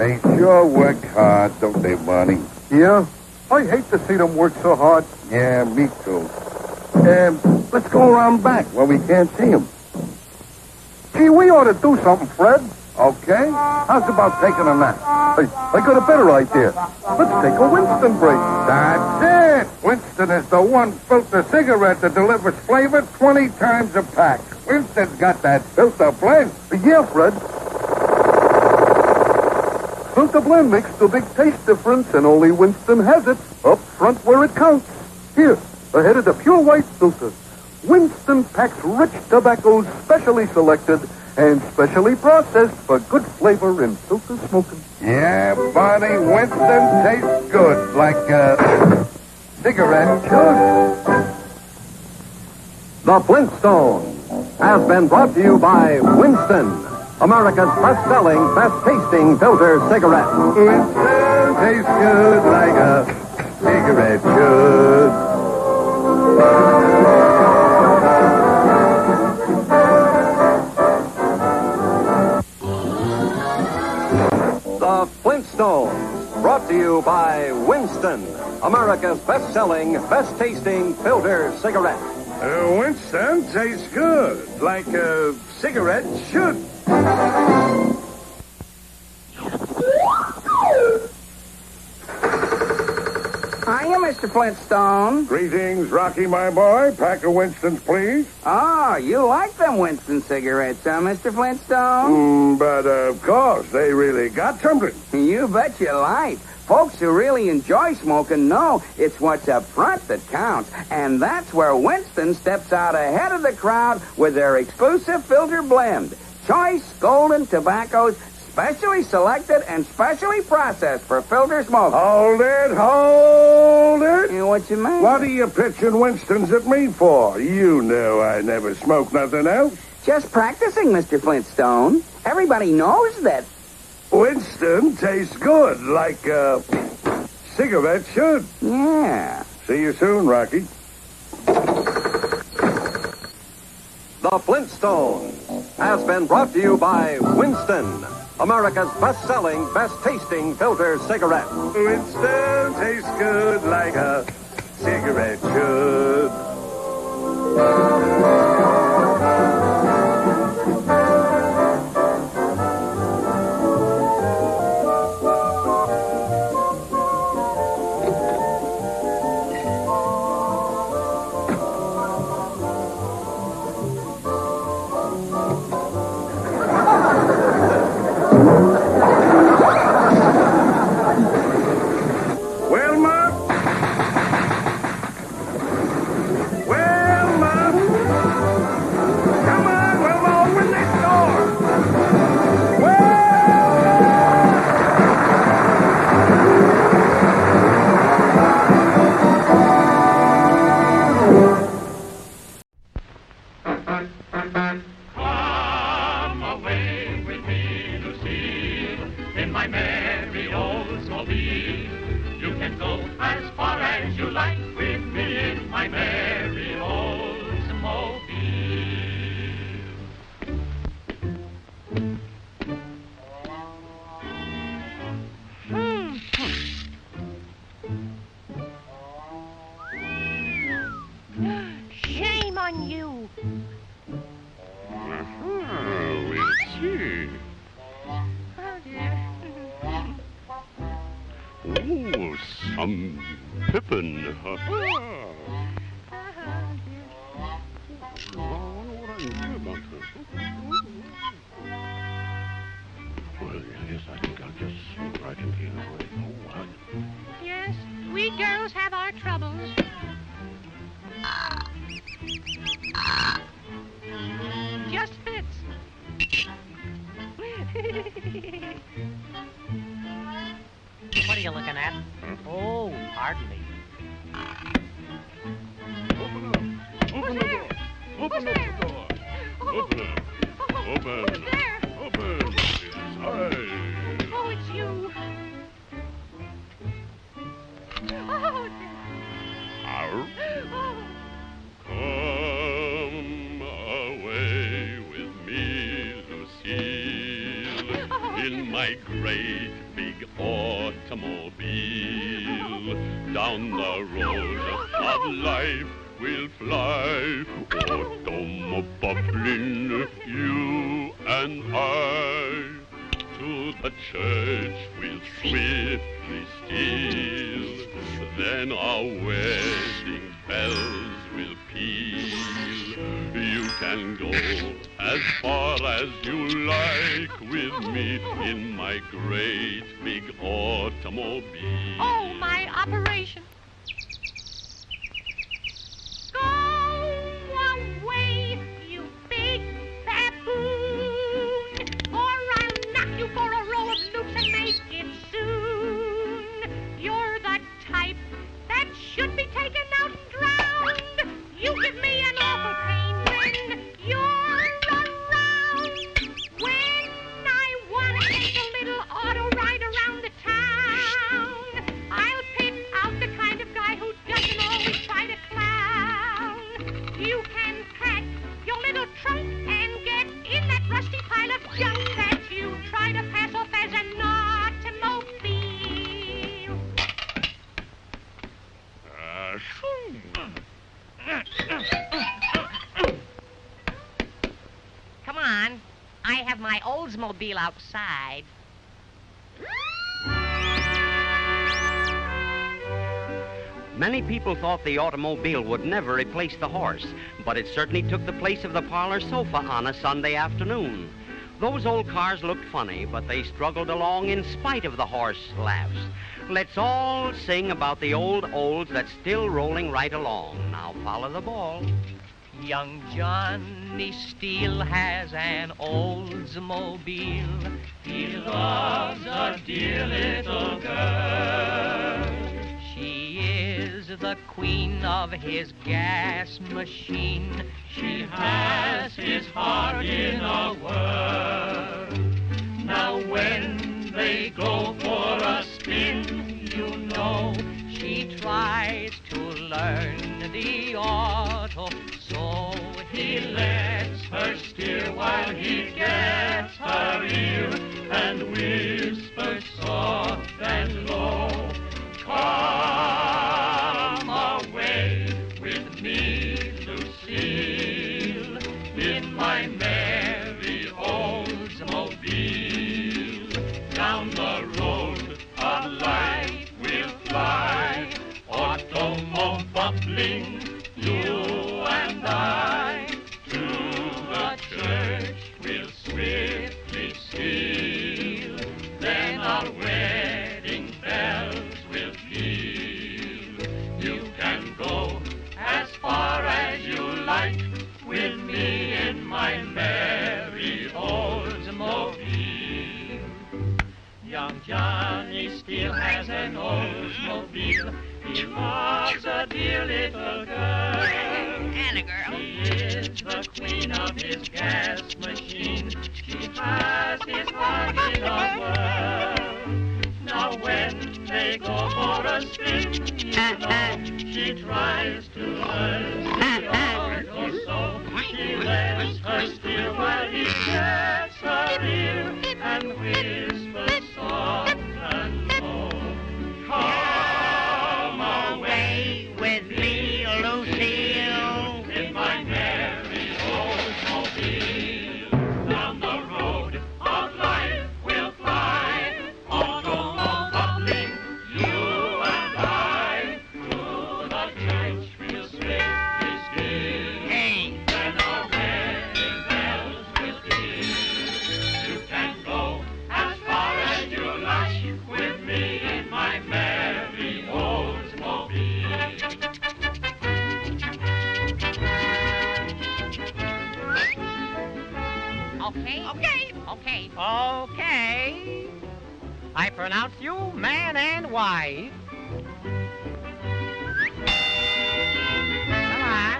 They sure work hard, don't they, Barney? Yeah? I hate to see them work so hard. Yeah, me too. Let's go around back where we can't see them. Gee, we ought to do something, Fred. Okay? How's about taking a nap? Hey, I got a better idea. Let's take a Winston break. That's it! Winston is the one filter cigarette that delivers flavor 20 times a pack. Winston's got that filter blend. Yeah, Fred. Filter blend makes the big taste difference, and only Winston has it up front where it counts. Here, ahead of the pure white filter. Winston packs rich tobaccos specially selected and specially processed for good flavor in filter smoking. Yeah, Barney, Winston tastes good, like a cigarette should. The Flintstones has been brought to you by Winston, America's best-selling, best-tasting filter cigarette. Winston tastes good like a cigarette should. The Flintstones, brought to you by Winston, America's best-selling, best-tasting filter cigarette. Winston tastes good, like a cigarette should. Hiya, Mr. Flintstone. Greetings, Rocky, my boy. Pack of Winstons, please. Oh, you like them Winston cigarettes, huh, Mr. Flintstone? But of course, they really got something. You bet you like. Folks who really enjoy smoking know it's what's up front that counts. And that's where Winston steps out ahead of the crowd with their exclusive filter blend. Choice golden tobaccos, specially selected and specially processed for filter smoking. Hold it. What you mean? What are you pitching Winstons at me for? You know I never smoke nothing else. Just practicing, Mr. Flintstone. Everybody knows that. Winston tastes good, like a cigarette should. Yeah. See you soon, Rocky. The Flintstones has been brought to you by Winston, America's best-selling, best-tasting filter cigarette. Winston tastes good like a cigarette should. Shame on you. We see. Oh, dear. Oh, some pippin. Oh, dear. I wonder what I can do about this. Well, yes, I think I'll just swing right in here. Oh, what? Yes, we girls have our troubles. Just fits. What are you looking at? Oh, pardon me. Open up. Open the door. Open up the door. Open up. Open. Who's there? Open. It's I. Oh, it's you. Oh, dear. Arr. Oh. Come away with me, Lucille. Oh, in my great big automobile. Down the road of life we'll fly, automobiling, you and I. To the church we'll swiftly steal, then our wedding bells will peal. You can go as far as you like with me in my great big automobile. Oh, my operation. Go away, you big baboon, or I'll knock you for a row of loops and make it soon. You're the type that should be taken out and drowned. You give me an awful pain when you're around. When I want to take a little auto ride around the town, I'll pick out the kind of guy who doesn't always try to clown. You can pack your little trunk and get in that rusty pile of junk that you try to pass off as an automobile. Come on. I have my Oldsmobile outside. Many people thought the automobile would never replace the horse, but it certainly took the place of the parlor sofa on a Sunday afternoon. Those old cars looked funny, but they struggled along in spite of the horse laughs. Let's all sing about the old olds that's still rolling right along. Now follow the ball. Young Johnny Steele has an Oldsmobile. He loves a dear little girl. She is the queen of his gas machine. She has his heart in a whirl. Now when they go for a spin, you know, she tries to learn the auto. So he lets her steer while he gets her ear and whispers soft and low, "Come away with me, Lucille, in my merry Oldsmobile. Down the road of life we'll fly, automobiling, you and I. To the church we'll swiftly steal, then our wedding bells will peal. You can go as far as you like with me in my merry Oldsmobile. Young Johnny Steele has an Oldsmobile. He loves a dear little girl. And a girl. She is the queen of his gas machine. She has his heart in a whirl. Now when they go for a spin, you know, she tries to learn the auto. So she lets her steer while he gets her ear and whispers soft and low, "Come away with me, Lucille, in my merry Oldsmobile. Down the road of life we'll fly, automobiling, you and I. To the church we'll swiftly steal, then our wedding bells will peal. You can go as far as you like with me in my merry Oldsmobile." Okay. I pronounce you man and wife.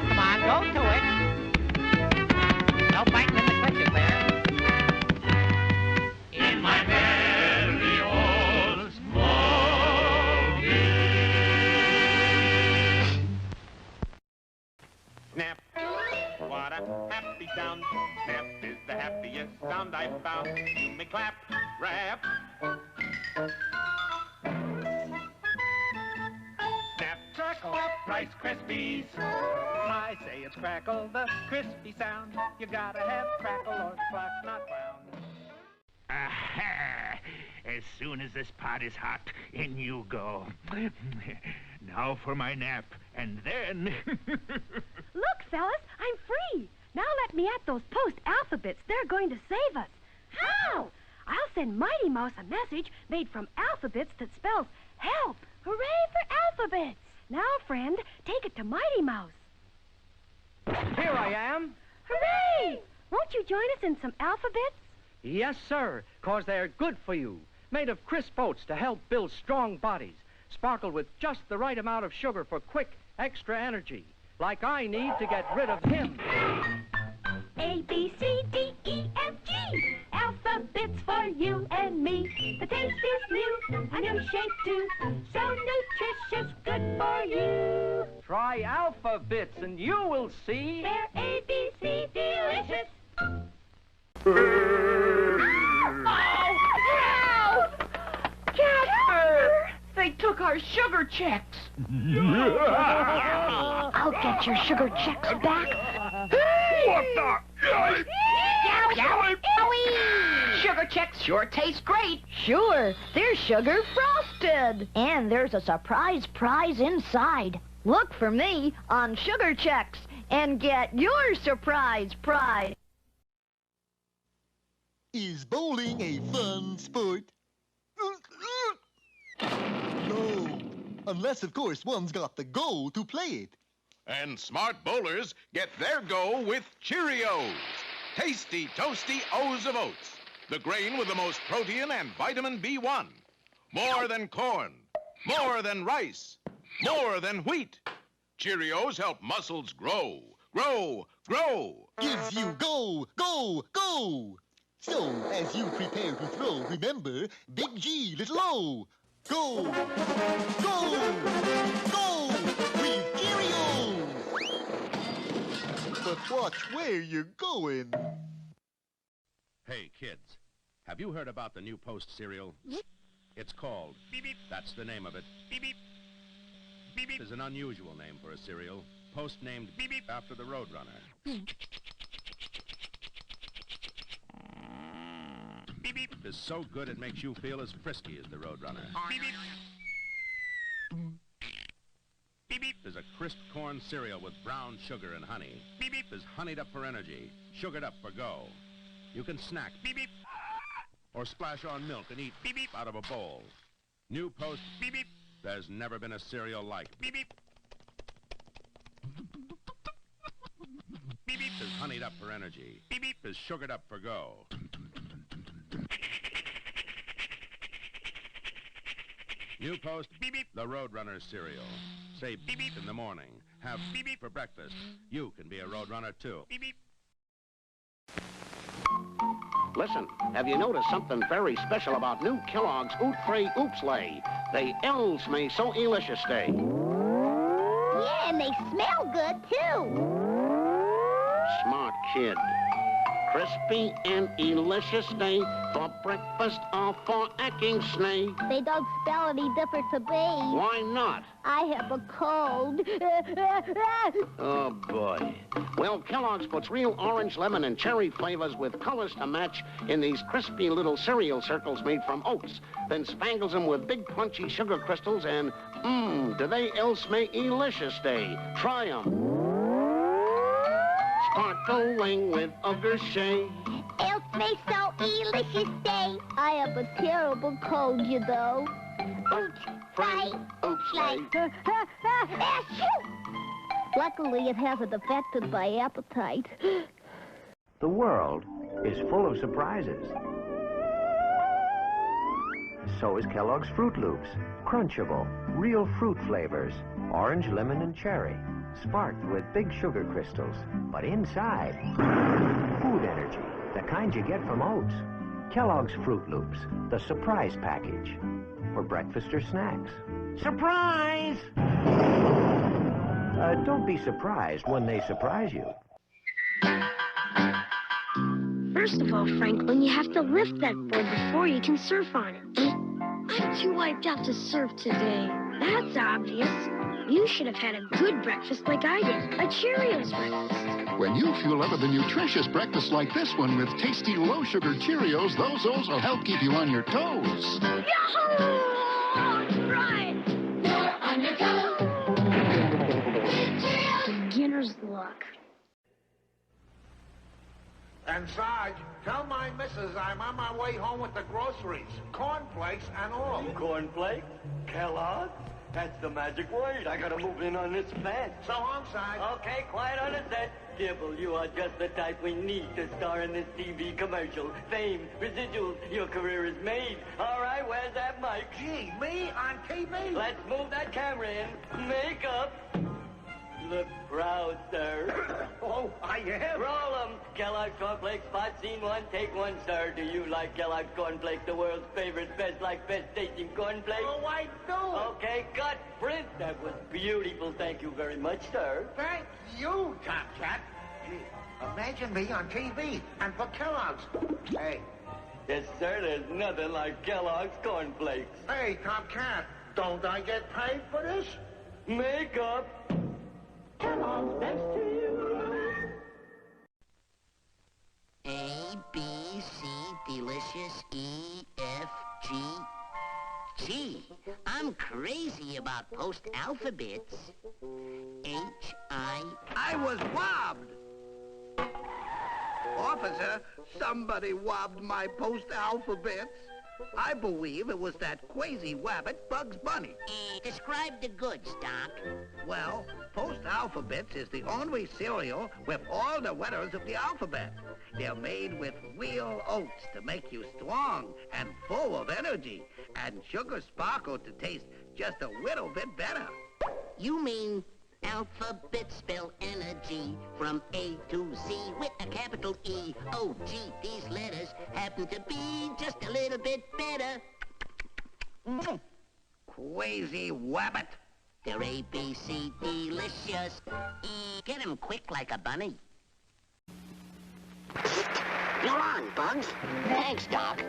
Come on, go to it. No biting in the clutches there. In my merry Oldsmobile. Snap, what a happy sound. Snap is the happiest sound I've found. You may clap Grab. Snap, crackle, Rice Krispies. I say it's crackle, the crispy sound. You gotta have crackle or the clock's not round. Aha! As soon as this pot is hot, in you go. Now for my nap, and then... Look, fellas, I'm free. Now let me at those post alphabets. They're going to save us. How? I'll send Mighty Mouse a message made from alphabets that spells help. Hooray for alphabets. Now, friend, take it to Mighty Mouse. Here I am. Hooray! Won't you join us in some alphabets? Yes, sir, 'cause they're good for you. Made of crisp oats to help build strong bodies. Sparkled with just the right amount of sugar for quick, extra energy. Like I need to get rid of him. A, B, C, D, E, F, G. Alphabets for you and me. The taste is new, a new shape too. So nutritious, good for you. Try alphabets and you will see. They're A, B, C, delicious. Jasper! They took our sugar checks. I'll get your sugar checks back. What the? Sugar checks sure taste great. Sure, they're sugar frosted. And there's a surprise prize inside. Look for me on Sugar Checks and get your surprise prize. Is bowling a fun sport? No, unless, of course, one's got the go to play it. And smart bowlers get their go with Cheerios. Tasty, toasty O's of oats. The grain with the most protein and vitamin B1. More than corn. More than rice. More than wheat. Cheerios help muscles grow, grow, grow. Gives you go, go, go. So, as you prepare to throw, remember, big G, little O. Go, go, go with Cheerios. But watch where you're going. Hey, kids, have you heard about the new Post cereal? It's called Beep Beep. That's the name of it. Beep Beep. Beep Beep is an unusual name for a cereal. Post named Beep Beep after the Roadrunner. Beep Beep is so good it makes you feel as frisky as the Roadrunner. Beep Beep. Beep Beep is a crisp corn cereal with brown sugar and honey. Beep Beep is honeyed up for energy, sugared up for go. You can snack Beep Beep or splash on milk and eat Beep Beep out of a bowl. New Post Beep Beep. There's never been a cereal like Beep Beep. Beep Beep is honeyed up for energy. Beep Beep is sugared up for go. New Post Beep Beep, the Roadrunner cereal. Say Beep Beep in the morning. Have Beep Beep for breakfast. You can be a Roadrunner too. Beep Beep. Listen, have you noticed something very special about new Kellogg's Oot-Free Oops Lay? They elves me so delicious day. Yeah, and they smell good, too. Smart kid. Crispy and delicious day for breakfast or for acting snay. They don't spell any different to me. Why not? I have a cold. Oh, boy. Well, Kellogg's puts real orange, lemon, and cherry flavors with colors to match in these crispy little cereal circles made from oats, then spangles them with big crunchy sugar crystals and, do they else make delicious day? Try 'em. Sparkling with ogre shea. Else may so delicious day. I have a terrible cold, you know. Oops, right. Oops, like. Luckily, it hasn't affected my appetite. The world is full of surprises. So is Kellogg's Fruit Loops. Crunchable, real fruit flavors. Orange, lemon, and cherry. Sparked with big sugar crystals. But inside, food energy. The kind you get from oats. Kellogg's Fruit Loops. The surprise package. For breakfast or snacks. Surprise! Don't be surprised when they surprise you. First of all, Franklin, you have to lift that board before you can surf on it. I'm too wiped out to surf today. That's obvious. You should have had a good breakfast like I did. A Cheerios breakfast. When you fuel up with a nutritious breakfast like this one with tasty low-sugar Cheerios, those O's will help keep you on your toes. Yahoo! Right! You're on your toes. Beginner's luck. And Sarge, tell my missus I'm on my way home with the groceries. Cornflakes and all. Cornflakes? Kellogg's? That's the magic word. I gotta move in on this fence. So long, Sarge. Okay, quiet on the set. Dibble, you are just the type we need to star in this TV commercial. Fame, residuals, your career is made. All right, where's that mic? Gee, me on TV? Let's move that camera in. Makeup. Look proud, sir. Oh, I am? Roll 'em. Kellogg's Cornflakes, spot scene one, take one, sir. Do you like Kellogg's Cornflakes, the world's favorite, best tasting cornflakes? Oh, I do. Okay, cut, print. That was beautiful. Thank you very much, sir. Thank you, Tomcat. Gee, imagine me on TV and for Kellogg's. Hey. Yes, sir, there's nothing like Kellogg's Cornflakes. Hey, Tomcat, don't I get paid for this? Makeup. Kellogg's best to you. A, B, C, delicious, E, F, G. Gee, I'm crazy about post-alphabets. H, I... I was robbed. Officer, somebody robbed my post-alphabets. I believe it was that crazy rabbit, Bugs Bunny. Describe the goods, Doc. Well, Post-Alphabets is the only cereal with all the letters of the alphabet. They're made with real oats to make you strong and full of energy, and sugar sparkle to taste just a little bit better. You mean alphabet spell energy from A to Z with a capital E. Oh, gee, these letters happen to be just a little bit better. Crazy rabbit. They're A, B, C, delicious. Get 'em quick like a bunny. You're on, Bugs. Thanks, Doc.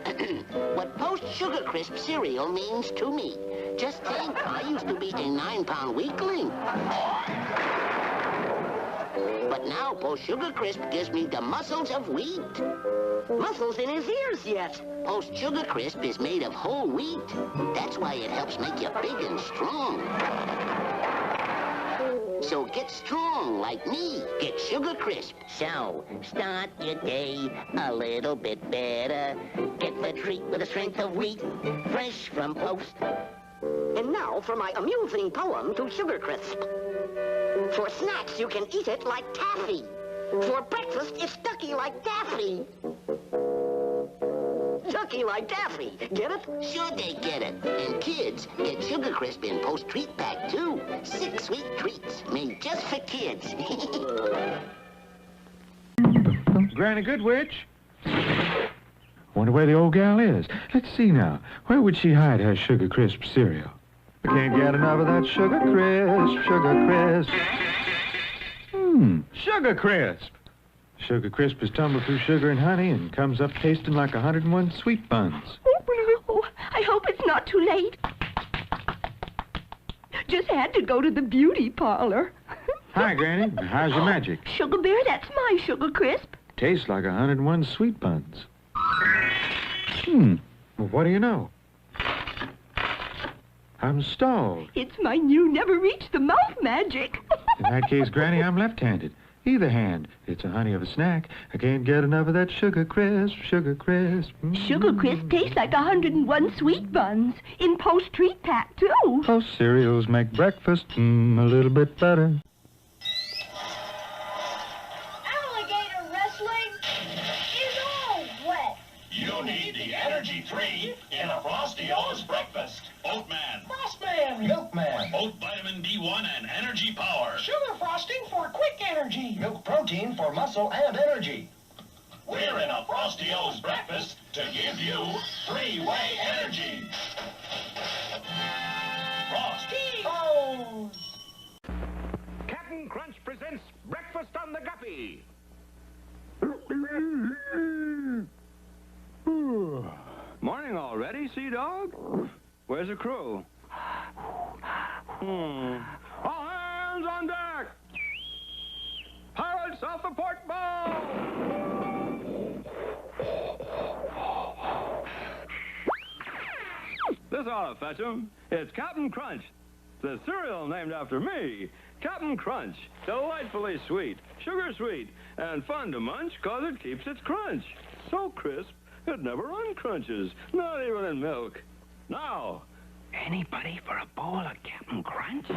What Post-Sugar Crisp cereal means to me. Just think, I used to be a 9-pound weakling. But now Post-Sugar Crisp gives me the muscles of wheat. Muscles in his ears yet. Post-Sugar Crisp is made of whole wheat. That's why it helps make you big and strong. So get strong like me. Get Sugar Crisp. So start your day a little bit better. Get the treat with the strength of wheat, fresh from Post. And now for my amusing poem to Sugar Crisp. For snacks, you can eat it like taffy. For breakfast, it's ducky like Daffy. Ducky like Daffy. Get it? Sure they get it. And kids get Sugar Crisp in Post Treat Pack, too. 6 sweet treats made just for kids. Granny Goodwitch? Wonder where the old gal is. Let's see now. Where would she hide her Sugar Crisp cereal? I can't get enough of that Sugar Crisp, Sugar Crisp. Sugar Crisp. Sugar Crisp is tumbled through sugar and honey and comes up tasting like 101 sweet buns. Oh, I hope it's not too late. Just had to go to the beauty parlor. Hi, Granny. How's your magic? Sugar Bear, that's my Sugar Crisp. Tastes like 101 sweet buns. Well, what do you know? I'm stalled. It's my new never-reach-the-mouth magic. In that case, Granny, I'm left-handed. Either hand. It's a honey of a snack. I can't get enough of that Sugar Crisp, Sugar Crisp. Sugar Crisp tastes like 101 sweet buns. In Post Treat Pack, too. Post cereals make breakfast a little bit better. Alligator wrestling is all wet. You need the Energy 3 in a Frosty O's breakfast. Oatman, Frostman, Milkman, Oat Vitamin B1 and Energy Power. Sugar frosting for quick energy, milk protein for muscle and energy. We're in a Frosty O's breakfast to give you 3-way energy. Frosty O's. Captain Crunch presents Breakfast on the Guppy. Morning already, Sea Dog? Where's the crew? All hands on deck! Pirates off the port bow! This ought to fetch 'em. It's Captain Crunch, the cereal named after me. Captain Crunch, delightfully sweet, sugar sweet, and fun to munch 'cause it keeps its crunch. So crisp, it never uncrunches, not even in milk. Now, Anybody for a bowl of Captain Crunch?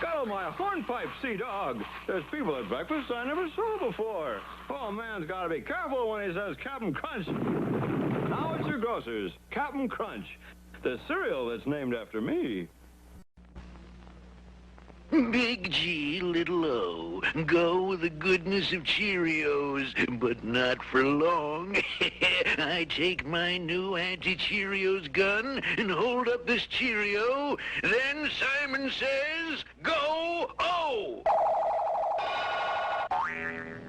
scuttle my hornpipe, Sea Dog. There's people at breakfast I never saw before. Oh, man's got to be careful when he says Captain Crunch. Now it's your grocer's, Captain Crunch, the cereal that's named after me. Big G, little O, go with the goodness of Cheerios, but not for long. I take my new anti-Cheerios gun and hold up this Cheerio. Then Simon says, go O!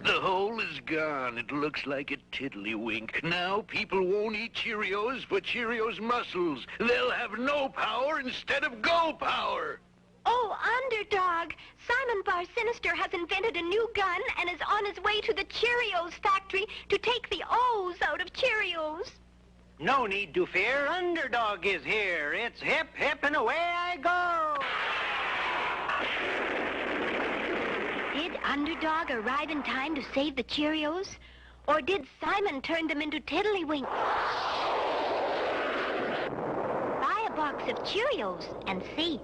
The hole is gone. It looks like a tiddlywink. Now people won't eat Cheerios for Cheerios muscles. They'll have no power instead of go power. Oh, underdog! Simon Bar Sinister has invented a new gun and is on his way to the Cheerios factory to take the O's out of Cheerios. No need to fear. Underdog is here. It's hip, hip, and away I go. Did Underdog arrive in time to save the Cheerios? Or did Simon turn them into tiddlywinks? Buy a box of Cheerios and see.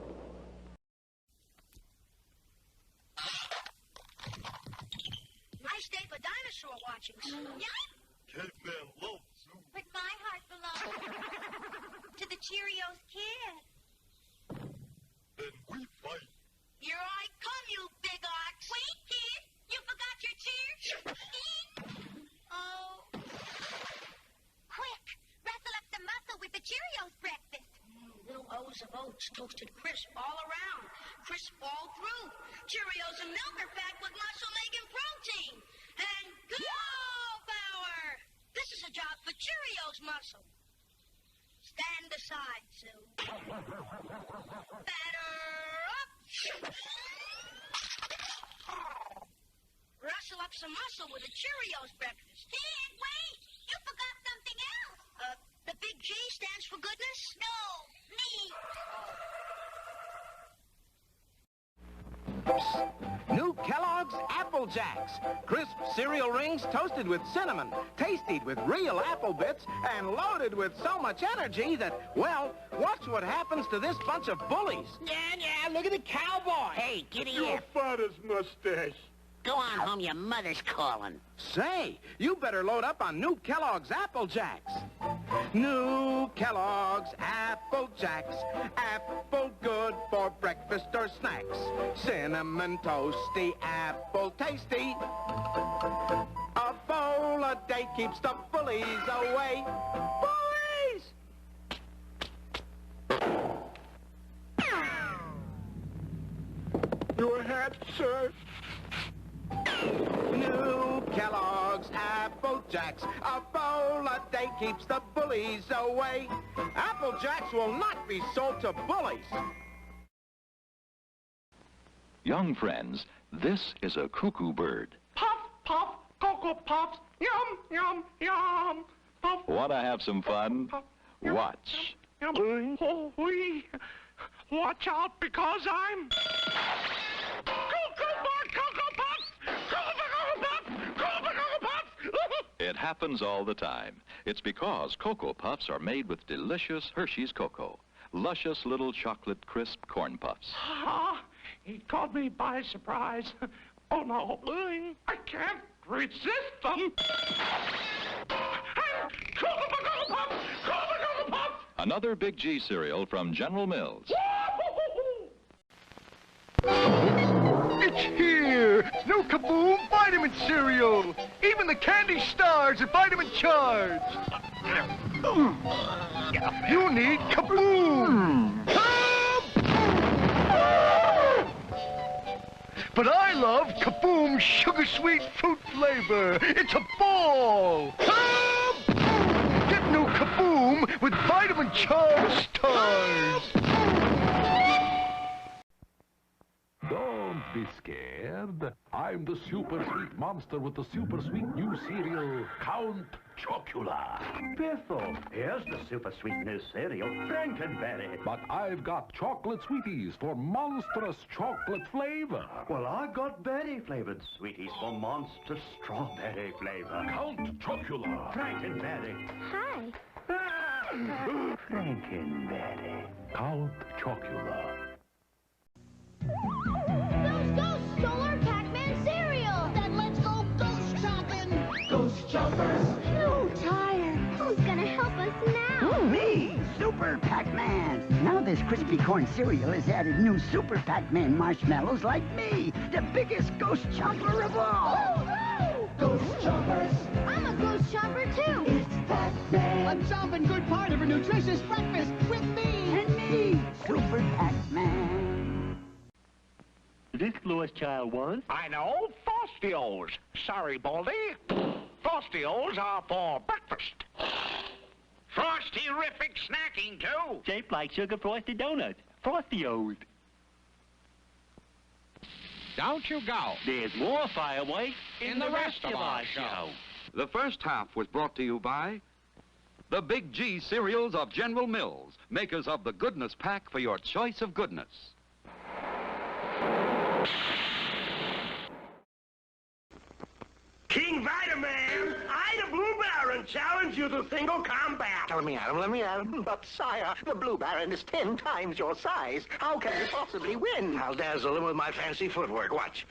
Nice day for dinosaur watching. Caveman love zoo. But my heart belongs to the Cheerios kid. Then we fight. Here I come, you big ox. Wait, kid. You forgot your cheers? Oh. Quick, wrestle up some muscle with the Cheerios breakfast. Little O's of oats, toasted crisp all around. Crisp all through. Cheerios and milk are packed with muscle making protein. And go power! This is a job for Cheerios muscle. Stand aside, Sue. Batter up! Rustle up some muscle with a Cheerios breakfast. Dad, wait! You forgot something else. The big G stands for goodness? No, me. New Kellogg's Apple Jacks. Crisp cereal rings toasted with cinnamon, tasted with real apple bits, and loaded with so much energy that, well, watch what happens to this bunch of bullies. Yeah, look at the cowboy. Hey, giddy Your up. father's mustache. Go on home, your mother's calling. Say, you better load up on new Kellogg's Apple Jacks. New Kellogg's Apple Jacks. Apple good for breakfast or snacks. Cinnamon toasty, apple tasty. A bowl a day keeps the bullies away. Bullies! Your hat, sir. New Kellogg's Apple Jacks. A bowl a day keeps the bullies away. Apple Jacks will not be sold to bullies. Young friends, this is a cuckoo bird. Puff, puff, Cocoa Puffs. Yum, yum, yum. Puff. Want to have some fun? Puff. Watch. Yum. Oh, wee. Watch out because I'm... It happens all the time. It's because Cocoa Puffs are made with delicious Hershey's cocoa. Luscious little chocolate crisp corn puffs. Ah, he caught me by surprise. Oh, no. I can't resist them. Cocoa Puffs! Another Big G cereal from General Mills. It's here! New Kaboom Vitamin Cereal! Even the candy stars are vitamin charged! You need Kaboom! But I love Kaboom Sugar Sweet Fruit Flavor. It's a ball. Kaboom! Get new Kaboom with Vitamin Charm Stars. Don't be scared. I'm the super sweet monster with the super sweet new cereal, Count Chocula. Biffle, here's the super sweet new cereal, Frankenberry. But I've got chocolate sweeties for monstrous chocolate flavor. Well, I've got berry-flavored sweeties for monster strawberry flavor. Count Chocula. Frankenberry. Hi. Frankenberry. Count Chocula. Ghost, Solar Pac-Man cereal! Then let's go ghost chopping! Ghost choppers! Too tired. Who's gonna help us now? Me, Super Pac-Man. Now this crispy corn cereal has added new Super Pac-Man marshmallows like me, the biggest ghost chomper of all. Woo-hoo! Ghost choppers! I'm a ghost chopper too! It's Pac-Man! A chomping good part of a nutritious breakfast with me! And me, Super Pac-Man. This Louis Child was? I know, Frosty-O's. Sorry, Baldy. Frosty-O's are for breakfast. Frosty-rific snacking, too. Shaped like sugar frosted donuts. Frosty-O's. Don't you go. There's more fireworks in the rest of our show. The first half was brought to you by the Big G cereals of General Mills, makers of the Goodness Pack for your choice of goodness. King Vitaman, I, the Blue Baron, challenge you to single combat. Let me at him. But, sire, the Blue Baron is 10 times your size. How can he possibly win? I'll dazzle him with my fancy footwork. Watch.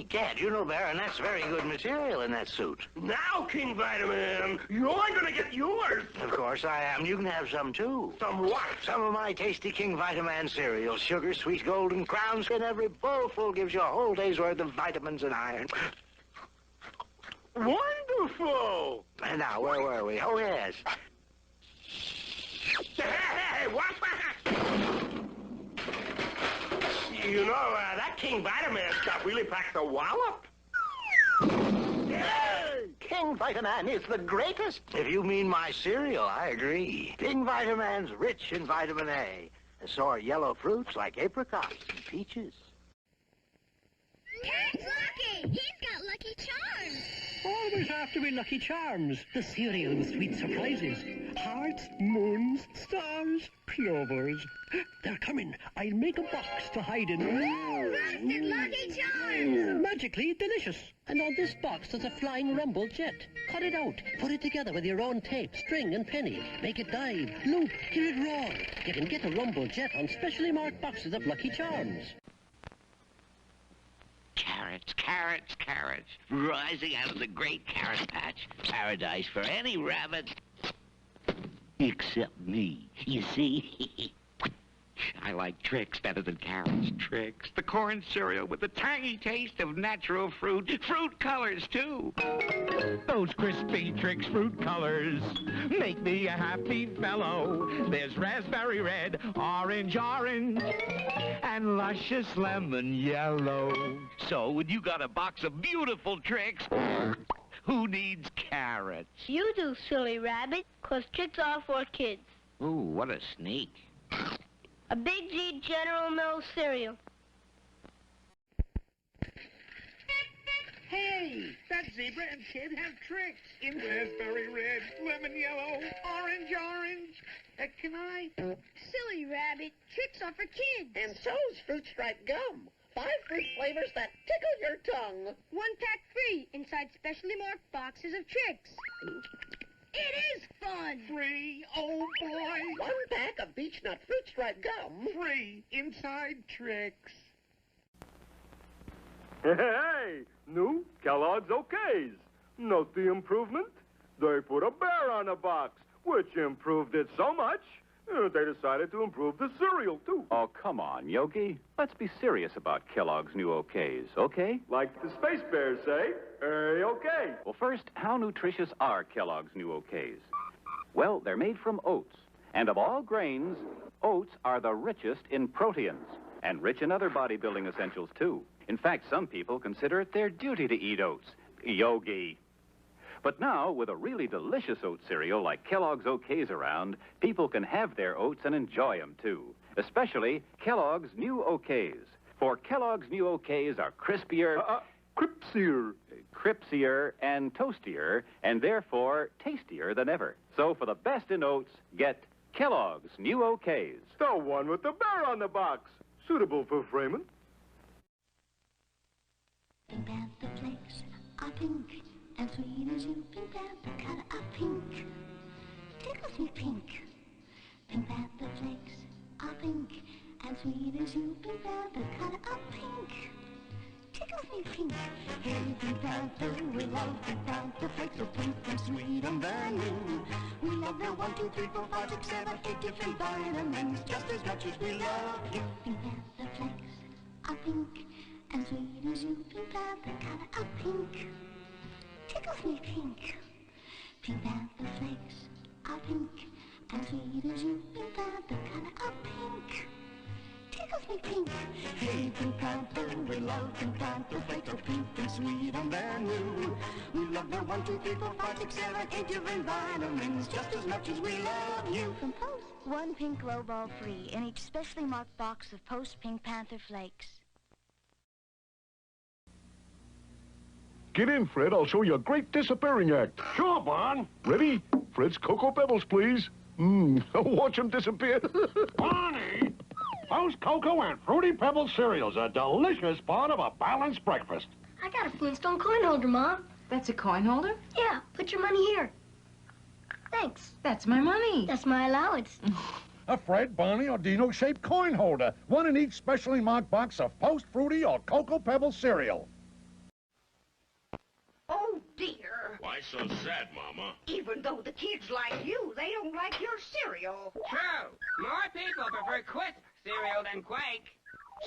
Gad, you know, Baron, that's very good material in that suit. Now, King Vitaman, you're gonna get yours. Of course I am. You can have some, too. Some what? Some of my tasty King Vitaman cereal. Sugar, sweet, golden crowns, and every bowlful gives you a whole day's worth of vitamins and iron. Wonderful! And now, where were we? Oh, yes. Hey, what's that? You know, that King Vitaman stuff really packs a wallop. King Vitaman is the greatest. If you mean my cereal, I agree. King Vitaman's rich in vitamin A. So are yellow fruits like apricots and peaches. That's Lucky! He's got Lucky Charms! Always after me Lucky Charms, the cereal with sweet surprises. Hearts, moons, stars, clovers. They're coming. I'll make a box to hide in. Frosted Lucky Charms! Magically delicious. And on this box there's a flying rumble jet. Cut it out. Put it together with your own tape, string, and penny. Make it dive, loop, hear it roar. You can get a rumble jet on specially marked boxes of Lucky Charms. Carrots, carrots, carrots, rising out of the great carrot patch. Paradise for any rabbit. Except me. You see? I like Trix better than carrots. Trix, the corn cereal with the tangy taste of natural fruit. Fruit colors, too. Those crispy Trix fruit colors make me a happy fellow. There's raspberry red, orange, and luscious lemon yellow. So when you got a box of beautiful Trix, who needs carrots? You do, silly rabbit, 'cause Trix are for kids. Ooh, what a sneak. A Big G General Mills cereal. Hey, that zebra and kid have Trix in raspberry red, lemon yellow, orange. Can I? Silly rabbit, Trix are for kids. And so's fruit striped gum. 5 fruit flavors that tickle your tongue. 1 pack free inside specially marked boxes of Trix. It is fun! Free, oh boy! 1 pack of beechnut fruit striped gum. Free inside Trix. Hey, new Kellogg's OKs. Note the improvement? They put a bear on the box, which improved it so much, they decided to improve the cereal, too. Oh, come on, Yogi. Let's be serious about Kellogg's new OKs, okay? Like the Space Bears say, hey, okay. Well, first, how nutritious are Kellogg's new OKs? Well, they're made from oats. And of all grains, oats are the richest in proteins. and rich in other bodybuilding essentials, too. In fact, some people consider it their duty to eat oats. Yogi. But now, with a really delicious oat cereal like Kellogg's OKs around, people can have their oats and enjoy them, too. Especially Kellogg's new OKs. For Kellogg's new OKs are crispier... Cripsier and toastier, and therefore tastier than ever. So for the best in oats, get Kellogg's new OKs. The one with the bear on the box. Suitable for framing. Pink Panther flakes are pink, and sweet as you. Pink Panther color are pink. Tickles me pink. Pink Panther flakes are pink, and sweet as you. Pink Panther color are pink. Tickles me pink. Hey, Pink Panther, we love Pink Panther flakes so pink and sweet and brand new. We love their 1, 2, 3, 4, 5, 6, 7, 8 different vitamins just as much as we love you. Pink Panther flakes are pink, and sweet as you. Pink Panther color are pink. Tickles me pink. Pink Panther flakes are pink, and sweet as you. Pink Panther color are pink. Tickles me pink. Hey, Pink Panther, we love Pink Panther flakes so pink and sweet and brand new. We love their 1, 2, 3, 4, 5, 6, 7, 8 different vitamins just as much as we love you. From Post, 1 pink glow ball free in each specially marked box of Post Pink Panther flakes. Get in, Fred. I'll show you a great disappearing act. Sure, Bon. Ready? Fred's Cocoa Pebbles, please. Watch him disappear. Bonnie! Post Cocoa and Fruity Pebbles cereals, a delicious part of a balanced breakfast. I got a Flintstone coin holder, Mom. That's a coin holder? Yeah, put your money here. Thanks. That's my money. That's my allowance. A Fred, Bonnie, or Dino-shaped coin holder. One in each specially marked box of Post Fruity or Cocoa Pebbles cereal. Oh, dear. Why so sad, Mama? Even though the kids like you, they don't like your cereal. True. More people prefer Quisp cereal than Quake.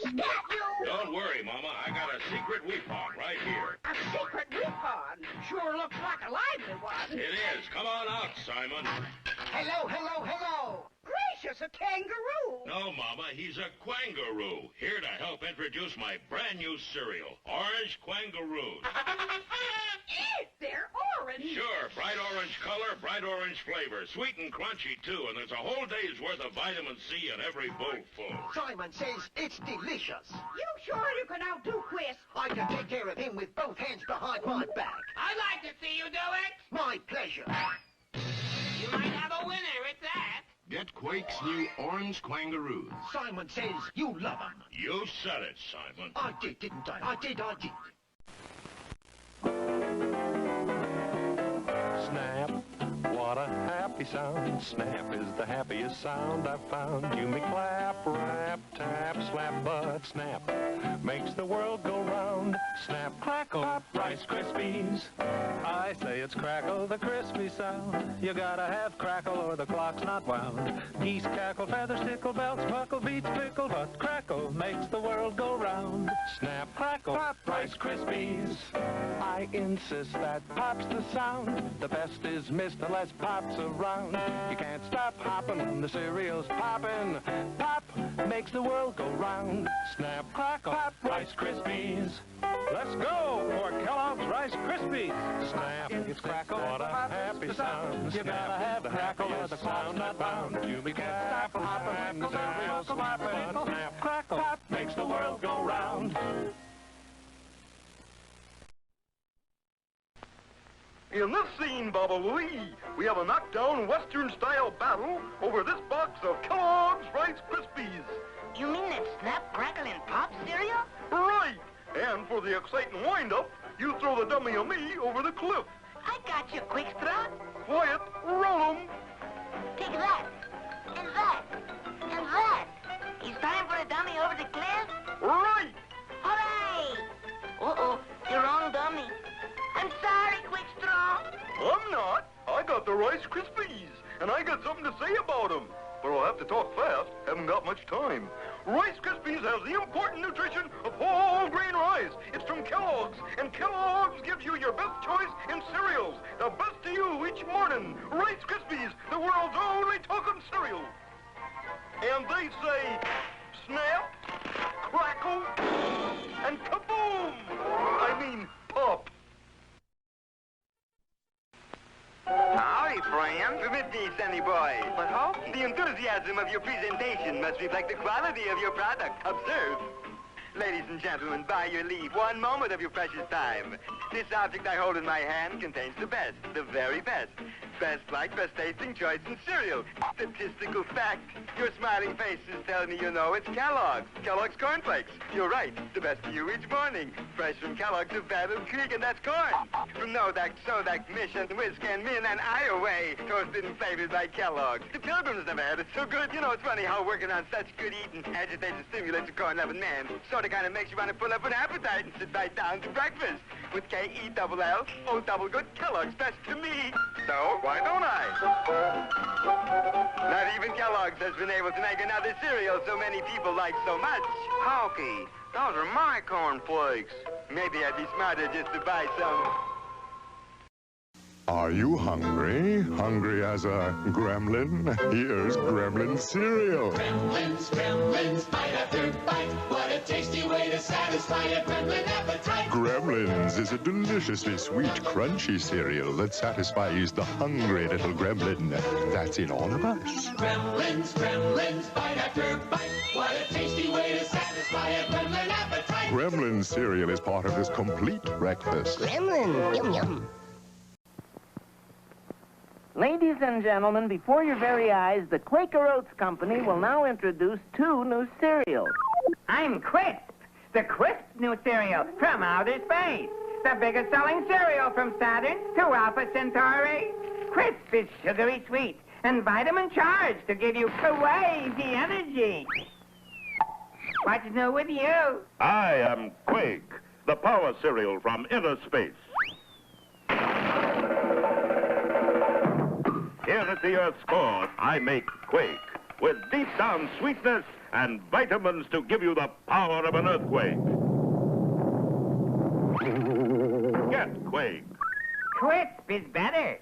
Scat you! Don't worry, Mama. I got a secret weepon right here. A secret weapon? Sure looks like a lively one. It is. Come on out, Simon. Hello, hello, hello. Gracious, a kangaroo. No, Mama, he's a quangaroo. Here to help introduce my brand new cereal, Orange Quangaroos. They're orange. Sure, bright orange color, bright orange flavor, sweet and crunchy, too, and there's a whole day's worth of vitamin C in every bowlful. Simon says it's delicious. You sure you can outdo Quisp? I can take care of him with both hands behind my back. I'd like to see you do it. My pleasure. You might have a winner at that. Get Quake's new Orange Quangaroos. Simon says you love him. You said it, Simon. I did, didn't I? I did. Snap, what a happy sound. Snap is the happiest sound I've found. You may clap, rap, tap, slap, but snap makes the world go round. Snap, crackle, pop, Rice Krispies. I say it's crackle, the crispy sound. You gotta have crackle or the clock's not wound. Geese cackle, feathers tickle, bells buckle, beats pickle, but crackle makes the world go round. Snap, crackle, pop, Rice Krispies. I insist that pop's the sound. The best is missed unless pop's around. You can't stop hopping when the cereal's popping. Pop makes the world go round. Snap, crackle, pop, Rice Krispies. Let's go for Kellogg's Rice Krispies. Snap, it's crackle, what a happy sound. You gotta have crackle or the clock's not bound. You can't stop hopping when the cereal's popping. Snap, crackle, pop makes the world go round. In this scene, Baba Louie, we have a knockdown Western-style battle over this box of Kellogg's Rice Krispies. You mean that Snap, Crackle, and Pop cereal? Right. And for the exciting wind-up, you throw the dummy of me over the cliff. I got you, Quick Straw. Quiet, roll 'em. Take that, and that, and that. It's time for the dummy over the cliff? Right. Hooray! Uh-oh, the wrong dummy. I'm sorry, Quick Straw. I'm not. I got the Rice Krispies, and I got something to say about them. But I'll have to talk fast. Haven't got much time. Rice Krispies has the important nutrition of whole grain rice. It's from Kellogg's, and Kellogg's gives you your best choice in cereals. The best to you each morning. Rice Krispies, the world's only talking cereal. And they say, snap, crackle, and kaboom! I mean, pop. Howdy, friend. Permit me, Sonny boy. But how? The enthusiasm of your presentation must reflect the quality of your product. Observe. Ladies and gentlemen, by your leave, one moment of your precious time. This object I hold in my hand contains the best, the very best. Best like, best tasting choice in cereal. Statistical fact. Your smiling faces tell me you know it's Kellogg's. Kellogg's Corn Flakes. You're right. The best for you each morning. Fresh from Kellogg's of Battle Creek, and that's corn. From Nodak, Sodak, Mission, Whisk-and, Min, and Iowa. Toasted and flavored by Kellogg's. The Pilgrims never had it so good. You know, it's funny how working on such good eating agitates and stimulates a corn-loving man. Sort of kind of makes you want to pull up an appetite and sit right down to breakfast. With K-E-double-L, O-double good, Kellogg's best to me. So, why don't I? Not even Kellogg's has been able to make another cereal so many people like so much. Hawky, those are my cornflakes. Maybe I'd be smarter just to buy some. Are you hungry? Hungry as a gremlin? Here's gremlin cereal. Gremlins, gremlins, bite after bite. What a tasty way to satisfy a gremlin appetite. Gremlins is a deliciously sweet, crunchy cereal that satisfies the hungry little gremlin that's in all of us. Gremlins, gremlins, bite after bite. What a tasty way to satisfy a gremlin appetite. Gremlin cereal is part of this complete breakfast. Gremlin, yum yum. Ladies and gentlemen, before your very eyes, the Quaker Oats Company will now introduce 2 new cereals. I'm Crisp, the Crisp new cereal from outer space. The biggest selling cereal from Saturn to Alpha Centauri. Crisp is sugary sweet and vitamin charged to give you crazy energy. What's new with you? I am Quake, the power cereal from inner space. Here at the Earth's core, I make Quake, with deep-down sweetness and vitamins to give you the power of an earthquake. Get Quake. Crisp is better.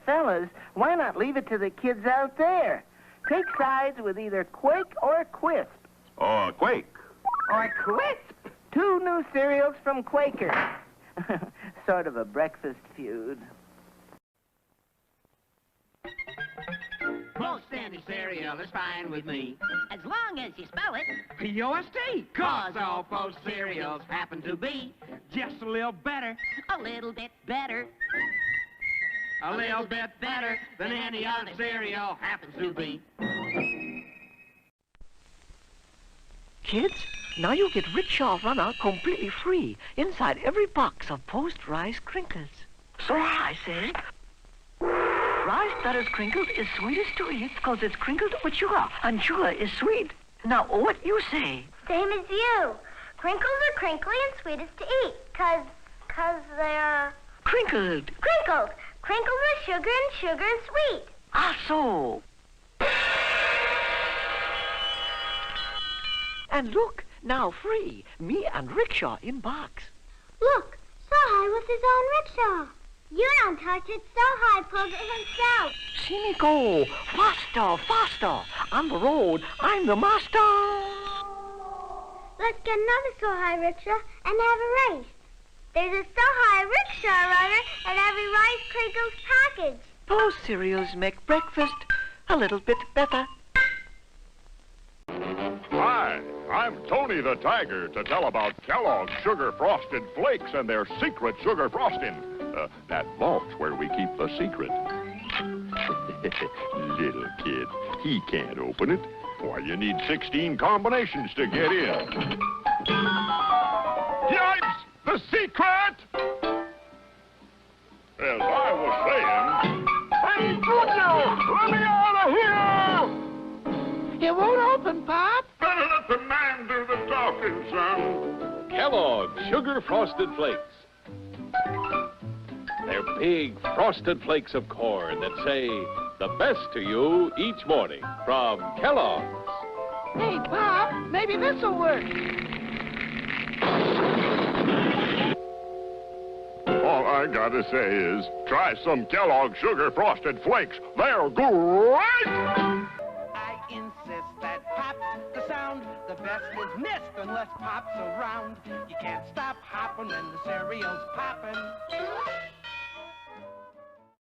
Fellas, why not leave it to the kids out there? Take sides with either Quake or Quisp. Or Quake. Or Quisp. 2 new cereals from Quaker. Sort of a breakfast feud. Most any cereal is fine with me. As long as you spell it P-O-S-T. Cause all post cereals happen to be just a little better. a little bit better. A little bit better than any other cereal happens to be. Kids, now you get Rickshaw Runner completely free inside every box of post-rice crinkles. So I say, rice that is crinkled is sweetest to eat because it's crinkled with sugar, and sugar is sweet. Now, what you say? Same as you. Crinkles are crinkly and sweetest to eat, cause they're... Crinkled. Crinkled. Crinkles are sugar and sugar is sweet. Ah, so. And look, now free. Me and Rickshaw in box. Look, Sawhai with his own rickshaw. You don't touch it, Sawhai pulls it himself. See me go. Faster, faster. On the road, I'm the master. Let's get another Sawhai rickshaw and have a race. There's a Sawhai rickshaw runner in every Rice Crinkles package. Those cereals make breakfast a little bit better. Hi, I'm Tony the Tiger to tell about Kellogg's Sugar Frosted Flakes and their secret sugar frosting. That vault's where we keep the secret. Little kid, he can't open it. Why, you need 16 combinations to get in. Yipes! The secret! As I was saying... Hey, Junior! Let me out of here! It won't open, Pop. Better let the man do the talking, son. Kellogg's Sugar Frosted Flakes. They're big frosted flakes of corn that say the best to you each morning from Kellogg's. Hey, Pop, maybe this'll work. All I gotta say is, try some Kellogg's Sugar Frosted Flakes. They're great! I insist that Pop, the sound, the best is missed unless Pop's around. You can't stop hopping when the cereal's popping.